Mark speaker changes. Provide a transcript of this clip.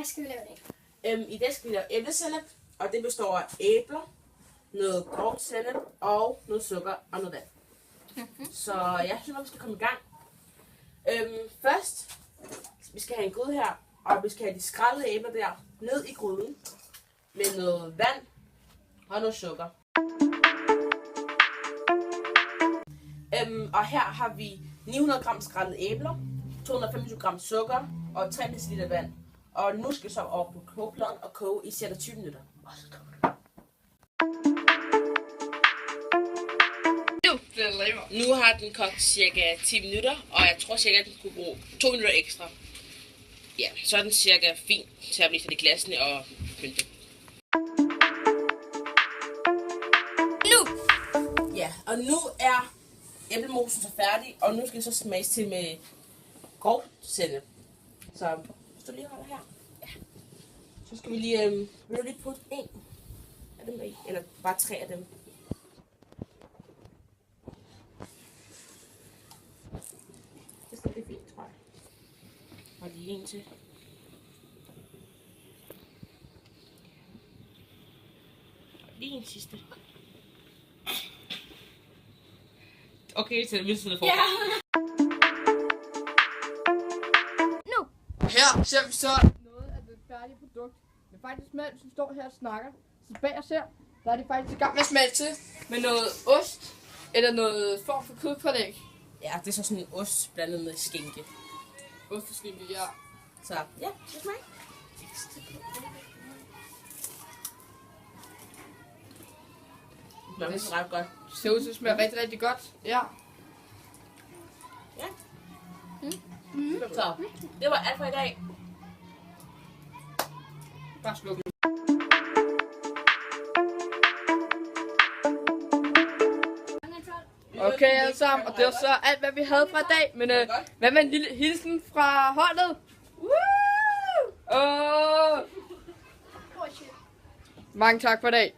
Speaker 1: skal vi lave det?
Speaker 2: I dag skal vi lave æblesalat, og det består af æbler, noget grov sennep og noget sukker og noget vand. Så jeg synes, vi skal komme i gang. Først, vi skal have en gryde her, og vi skal have de skrællede æbler der ned i gryden med noget vand og noget sukker. Og her har vi 900 gram skrællede æbler, 225 gram sukker og 3 dl vand. Og nu skal vi så over på kogepladen og koge i ca. 20 minutter. Nu har den kogt cirka 10 minutter, og jeg tror cirka, at den kunne bruge 2 minutter ekstra. Ja, så er den cirka fin til at blive sat i glassene og pynte. Ja, og nu er æblemosen så færdig, og nu skal det så smages til med grov sennep. Så hvis du lige holder her, ja. Så skal vi lige, vil du lige putte en af dem i, eller bare 3 af dem. Det skal blive fint, tror jeg. Og lige en til. Og lige en sidste. Okay, så det vil sidde for.
Speaker 1: Ja. Nu.
Speaker 3: Her ser vi så noget af det færdige produkt. Det er faktisk smalt, som står her og snakker. Så bag os her, der er det faktisk i gang med at smalte til med noget ost eller noget form for kødpålæg.
Speaker 2: Ja, det er så sådan en ost blandet med skinke.
Speaker 3: Ost og skinke, ja.
Speaker 2: Så ja, det smager. Det smager ret godt.
Speaker 3: Det ser ud til at smage rigtig, rigtig godt. Ja.
Speaker 2: Ja. Så det var alt for i dag.
Speaker 3: Bare sluk. Okay alle sammen, og det var så alt hvad vi havde fra i dag. Men hvad med en lille hilsen fra holdet? Mange tak for i dag.